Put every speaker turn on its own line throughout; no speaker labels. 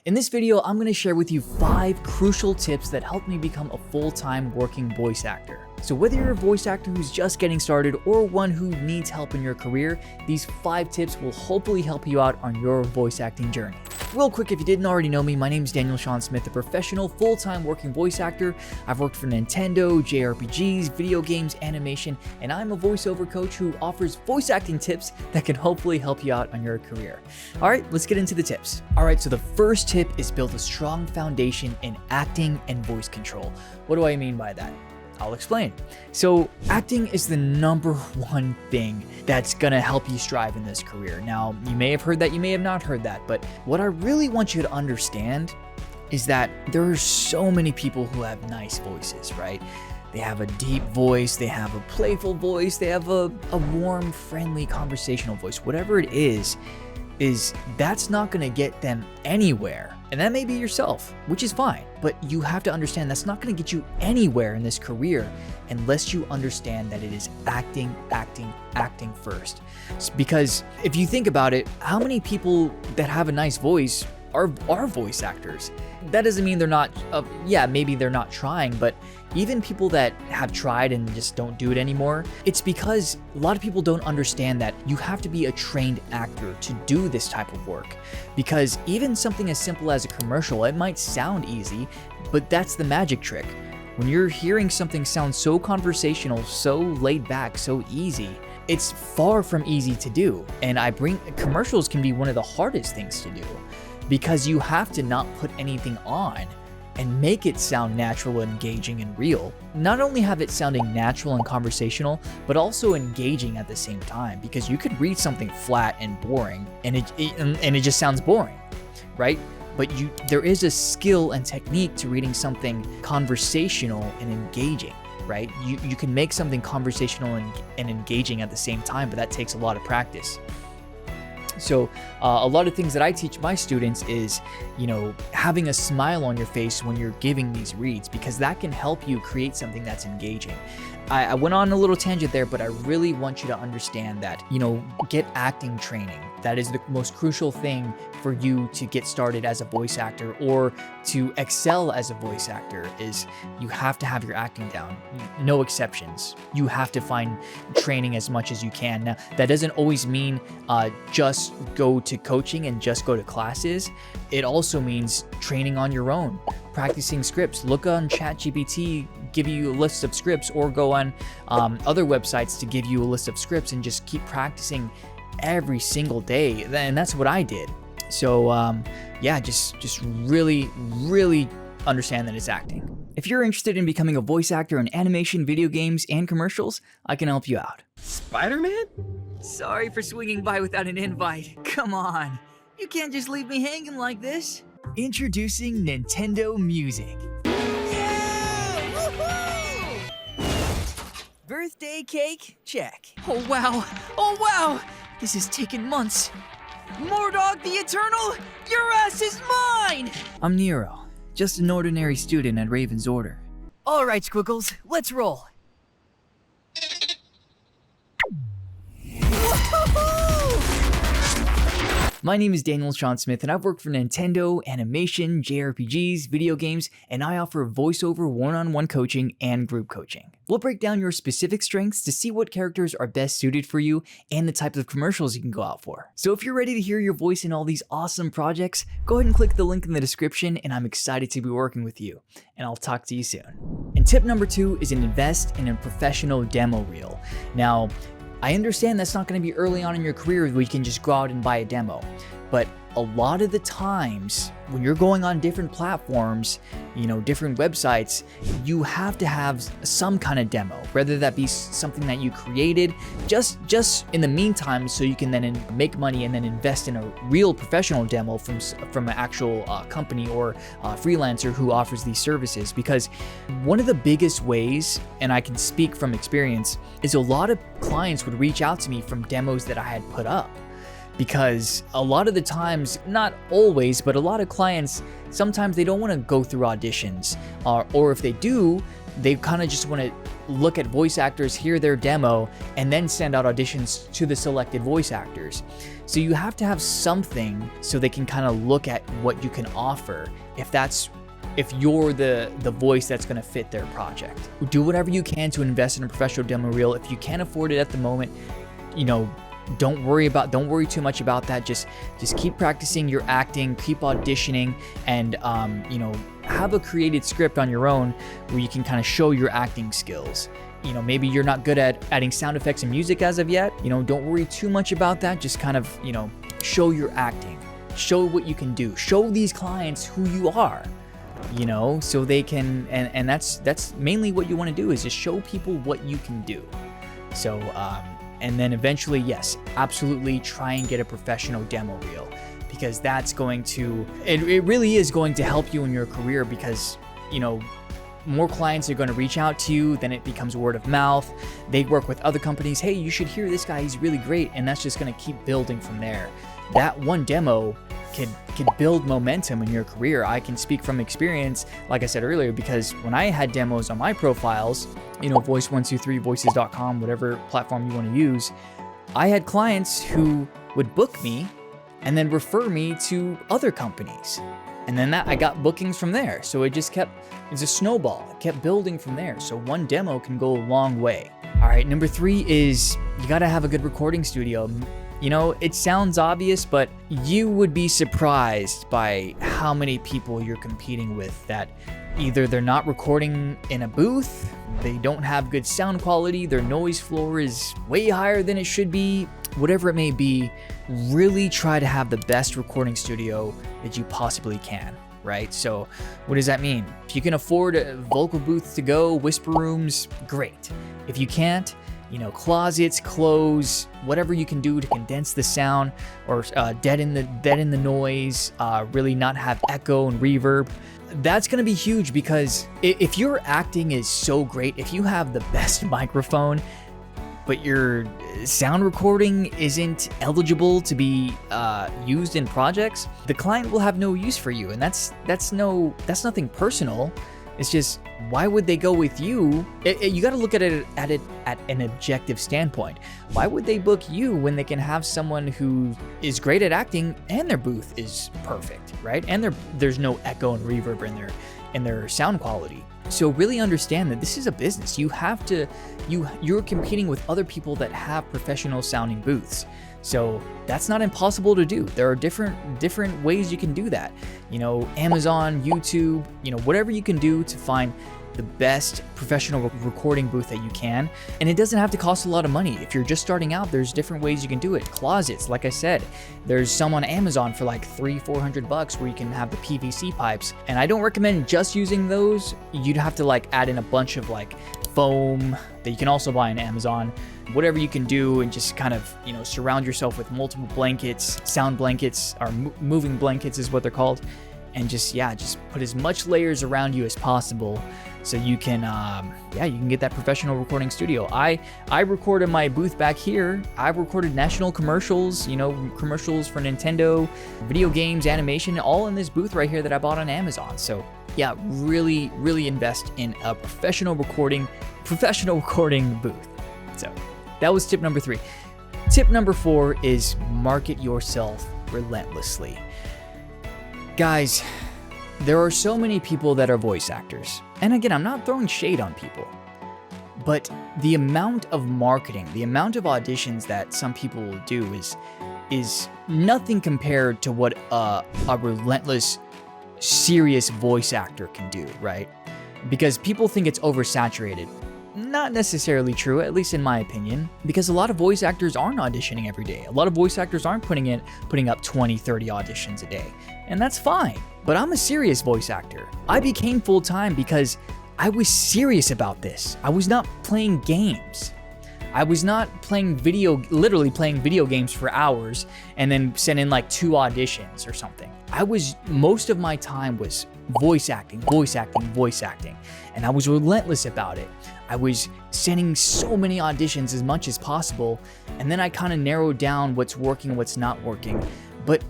In this video, I'm going to share with you 5 crucial tips that helped me become a full-time working voice actor. So whether you're a voice actor who's just getting started or one who needs help in your career, these 5 tips will hopefully help you out on your voice acting journey. Real quick, if you didn't already know me, my name is Daniel Sean Smith, a professional full-time working voice actor. I've worked for Nintendo, JRPGs, video games, animation, and I'm a voiceover coach who offers voice acting tips that can hopefully help you out on your career. All right, let's get into the tips. All right, so the first tip is build a strong foundation in acting and voice control. What do I mean by that? I'll explain. So acting is the number one thing that's gonna help you strive in this career. Now, you may have heard that, you may have not heard that, but what I really want you to understand is that there are so many people who have nice voices, right? They have a deep voice, they have a playful voice, they have a warm, friendly, conversational voice. Whatever it is that's not gonna get them anywhere. And that may be yourself, which is fine, but you have to understand that's not gonna get you anywhere in this career unless you understand that it is acting first. Because if you think about it, how many people that have a nice voice are voice actors? That doesn't mean they're not, maybe they're not trying, but even people that have tried and just don't do it anymore, it's because a lot of people don't understand that you have to be a trained actor to do this type of work. Because even something as simple as a commercial, it might sound easy, but that's the magic trick. When you're hearing something sound so conversational, so laid back, so easy, it's far from easy to do. And commercials can be one of the hardest things to do, because you have to not put anything on and make it sound natural, engaging, and real. Not only have it sounding natural and conversational, but also engaging at the same time, because you could read something flat and boring and it just sounds boring, right? But there is a skill and technique to reading something conversational and engaging, right? You can make something conversational and engaging at the same time, but that takes a lot of practice. So a lot of things that I teach my students is, having a smile on your face when you're giving these reads, because that can help you create something that's engaging. I went on a little tangent there, but I really want you to understand that, get acting training. That is the most crucial thing for you to get started as a voice actor or to excel as a voice actor. Is you have to have your acting down. No exceptions. You have to find training as much as you can. Now, that doesn't always mean just go to coaching and just go to classes. It also means training on your own, practicing scripts. Look on ChatGPT, give you a list of scripts, or go on other websites to give you a list of scripts and just keep practicing every single day. And that's what I did. So just really understand that it's acting. If you're interested in becoming a voice actor in animation, video games, and commercials, I can help you out.
Spider-Man?
Sorry for swinging by without an invite. Come on, you can't just leave me hanging like this. Introducing Nintendo Music. Birthday cake? Check. Oh wow! This has taken months. Mordog the Eternal, your ass is mine! I'm Nero, just an ordinary student at Raven's Order. All right, Squiggles, let's roll. My name is Daniel Sean Smith, and I've worked for Nintendo, animation, JRPGs, video games, and I offer voiceover one-on-one coaching and group coaching. We'll break down your specific strengths to see what characters are best suited for you and the types of commercials you can go out for. So if you're ready to hear your voice in all these awesome projects, go ahead and click the link in the description, and I'm excited to be working with you. And I'll talk to you soon. And tip number 2 is invest in a professional demo reel. Now, I understand that's not going to be early on in your career where you can just go out and buy a demo, but a lot of the times when you're going on different platforms, different websites, you have to have some kind of demo, whether that be something that you created just in the meantime, so you can then make money and then invest in a real professional demo from an actual company or freelancer who offers these services. Because one of the biggest ways, and I can speak from experience, is a lot of clients would reach out to me from demos that I had put up. Because a lot of the times, not always, but a lot of clients, sometimes they don't want to go through auditions, or if they do, they kind of just want to look at voice actors, hear their demo, and then send out auditions to the selected voice actors. So you have to have something so they can kind of look at what you can offer if you're the voice that's going to fit their project. Do whatever you can to invest in a professional demo reel. If you can't afford it at the moment, don't worry too much about that. Just keep practicing your acting, keep auditioning, and have a created script on your own where you can kind of show your acting skills. Maybe you're not good at adding sound effects and music as of yet. Don't worry too much about that. Just kind of, show your acting, show what you can do, show these clients who you are, so they can, and that's mainly what you want to do, is just show people what you can do. So, and then eventually, yes, absolutely try and get a professional demo reel, because that's going to, it really is going to help you in your career, because, more clients are going to reach out to you, then it becomes word of mouth. They work with other companies. Hey, you should hear this guy, he's really great. And that's just going to keep building from there. That one demo can build momentum in your career. I can speak from experience, like I said earlier, because when I had demos on my profiles, Voice123, voices.com, whatever platform you want to use, I had clients who would book me and then refer me to other companies. And then I got bookings from there. So it's a snowball. It kept building from there. So one demo can go a long way. All right, number 3 is you got to have a good recording studio. It sounds obvious, but you would be surprised by how many people you're competing with that either they're not recording in a booth, they don't have good sound quality, their noise floor is way higher than it should be, whatever it may be. Really try to have the best recording studio that you possibly can, right? So what does that mean? If you can afford a vocal booth to go, whisper rooms, great. If you can't, closets, clothes, whatever you can do to condense the sound or deaden the noise, really not have echo and reverb. That's going to be huge, because if your acting is so great, if you have the best microphone, but your sound recording isn't eligible to be used in projects, the client will have no use for you. And that's nothing personal. It's just, why would they go with you? You got to look at it at an objective standpoint. Why would they book you when they can have someone who is great at acting and their booth is perfect, right? And there's no echo and reverb in their sound quality. So really understand that this is a business. You're competing with other people that have professional sounding booths. So that's not impossible to do. There are different ways you can do that. Amazon, YouTube, whatever you can do to find the best professional recording booth that you can. And it doesn't have to cost a lot of money. If you're just starting out, there's different ways you can do it. Closets, like I said, there's some on Amazon for like $300-400 where you can have the PVC pipes. And I don't recommend just using those. You'd have to add in a bunch of foam that you can also buy on Amazon. Whatever you can do, and just kind of, surround yourself with multiple blankets, sound blankets, or moving blankets is what they're called. And just put as much layers around you as possible, so you can get that professional recording studio. I recorded my booth back here. I recorded national commercials, commercials for Nintendo, video games, animation, all in this booth right here that I bought on Amazon. So yeah, really, really invest in a professional recording booth. So that was tip number 3. Tip number 4 is market yourself relentlessly. Guys, there are so many people that are voice actors. And again, I'm not throwing shade on people, but the amount of marketing, the amount of auditions that some people will do is nothing compared to what a relentless, serious voice actor can do, right? Because people think it's oversaturated. Not necessarily true, at least in my opinion, because a lot of voice actors aren't auditioning every day. A lot of voice actors aren't putting up 20, 30 auditions a day. And that's fine. But I'm a serious voice actor. I became full-time because I was serious about this. I was not playing games. I was not literally playing video games for hours and then send in 2 auditions or something. Most of my time was voice acting. And I was relentless about it. I was sending so many auditions as much as possible. And then I kind of narrowed down what's working and what's not working. But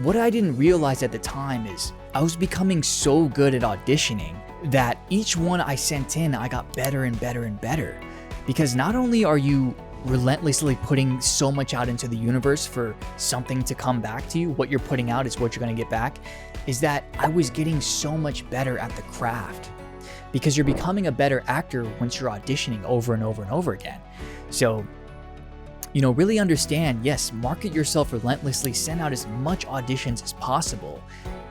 what I didn't realize at the time is I was becoming so good at auditioning that each one I sent in, I got better and better and better. Because not only are you relentlessly putting so much out into the universe for something to come back to you, what you're putting out is what you're going to get back, is that I was getting so much better at the craft. Because you're becoming a better actor once you're auditioning over and over and over again. So, really understand, yes, market yourself relentlessly, send out as much auditions as possible,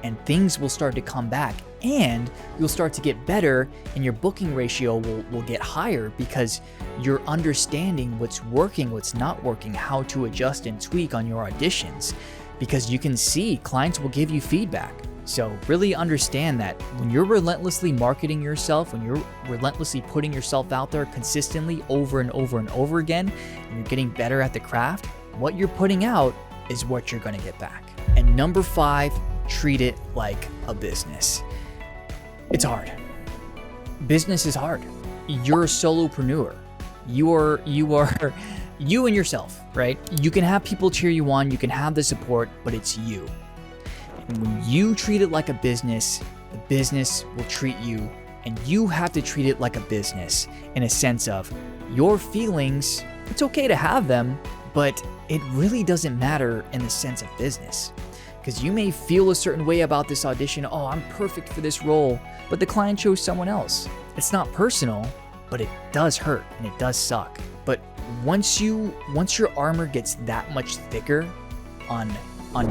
and things will start to come back, and you'll start to get better, and your booking ratio will get higher because you're understanding what's working, what's not working, how to adjust and tweak on your auditions, because you can see clients will give you feedback. So really understand that when you're relentlessly marketing yourself, when you're relentlessly putting yourself out there consistently over and over and over again, and you're getting better at the craft, what you're putting out is what you're going to get back. And number 5, treat it like a business. It's hard. Business is hard. You're a solopreneur. You are you and yourself, right? You can have people cheer you on, you can have the support, but it's you. And when you treat it like a business, the business will treat you, and you have to treat it like a business in a sense of your feelings. It's okay to have them, but it really doesn't matter in the sense of business. Because you may feel a certain way about this audition, oh, I'm perfect for this role, but the client chose someone else. It's not personal, but it does hurt and it does suck. But once your armor gets that much thicker on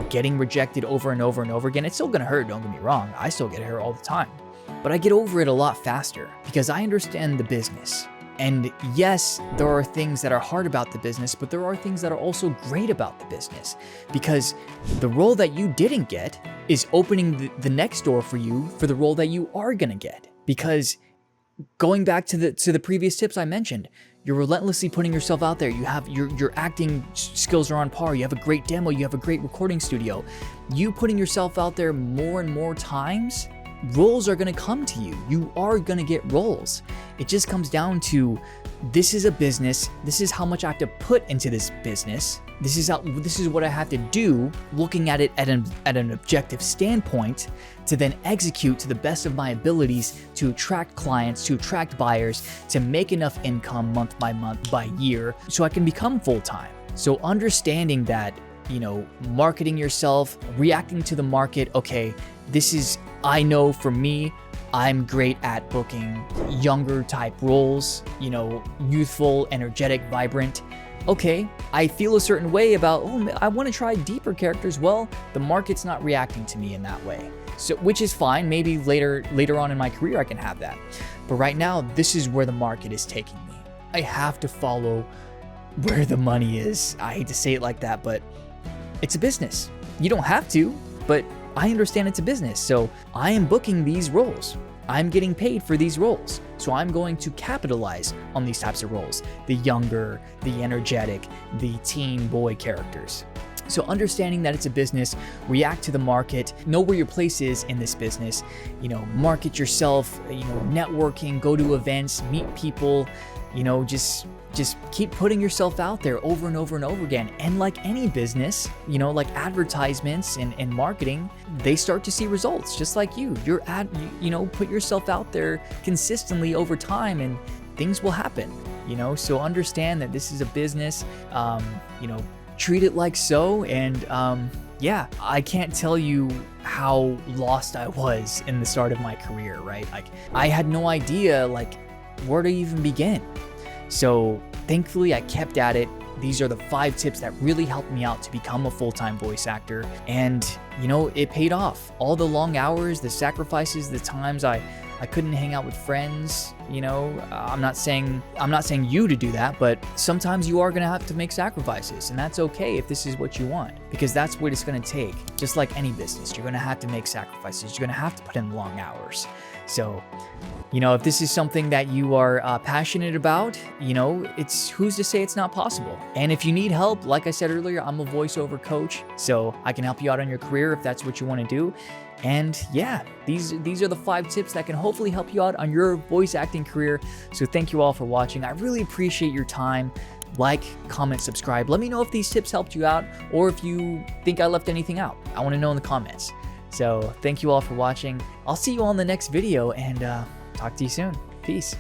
getting rejected over and over and over again, it's still gonna hurt, don't get me wrong. I still get hurt all the time. But I get over it a lot faster because I understand the business. And yes, there are things that are hard about the business, but there are things that are also great about the business, because the role that you didn't get is opening the next door for you for the role that you are gonna get. Because going back to the previous tips I mentioned, you're relentlessly putting yourself out there. You have your acting skills are on par. You have a great demo. You have a great recording studio. You putting yourself out there more and more times, roles are going to come to you. You are going to get roles. It just comes down to, this is a business. This is how much I have to put into this business. This is what I have to do, looking at it at an objective standpoint, to then execute to the best of my abilities to attract clients, to attract buyers, to make enough income month by month, by year, so I can become full-time. So understanding that, marketing yourself, reacting to the market, okay, I know for me, I'm great at booking younger type roles, youthful, energetic, vibrant. Okay, I feel a certain way about, I want to try deeper characters. Well, the market's not reacting to me in that way. So, which is fine. Maybe later on in my career, I can have that. But right now, this is where the market is taking me. I have to follow where the money is. I hate to say it like that, but it's a business. You don't have to, but I understand it's a business. So I am booking these roles. I'm getting paid for these roles. So I'm going to capitalize on these types of roles. The younger, the energetic, the teen boy characters. So understanding that it's a business, react to the market, know where your place is in this business, market yourself, networking, go to events, meet people, just keep putting yourself out there over and over and over again. And like any business, like advertisements and marketing, they start to see results just like you. Put yourself out there consistently over time and things will happen, So understand that this is a business, treat it like so. And I can't tell you how lost I was in the start of my career, right? Like I had no idea where to even begin. So thankfully I kept at it. These are the 5 tips that really helped me out to become a full-time voice actor. And, it paid off. All the long hours, the sacrifices, the times I couldn't hang out with friends, I'm not saying you to do that, but sometimes you are going to have to make sacrifices, and that's okay if this is what you want, because that's what it's going to take. Just like any business, you're going to have to make sacrifices. You're going to have to put in long hours. So, if this is something that you are passionate about, it's who's to say it's not possible. And if you need help, like I said earlier, I'm a voiceover coach, so I can help you out on your career if that's what you want to do. And yeah, these are the 5 tips that can hopefully help you out on your voice acting career. So thank you all for watching. I really appreciate your time. Like, comment, subscribe. Let me know if these tips helped you out or if you think I left anything out. I want to know in the comments. So thank you all for watching. I'll see you all in the next video and talk to you soon. Peace.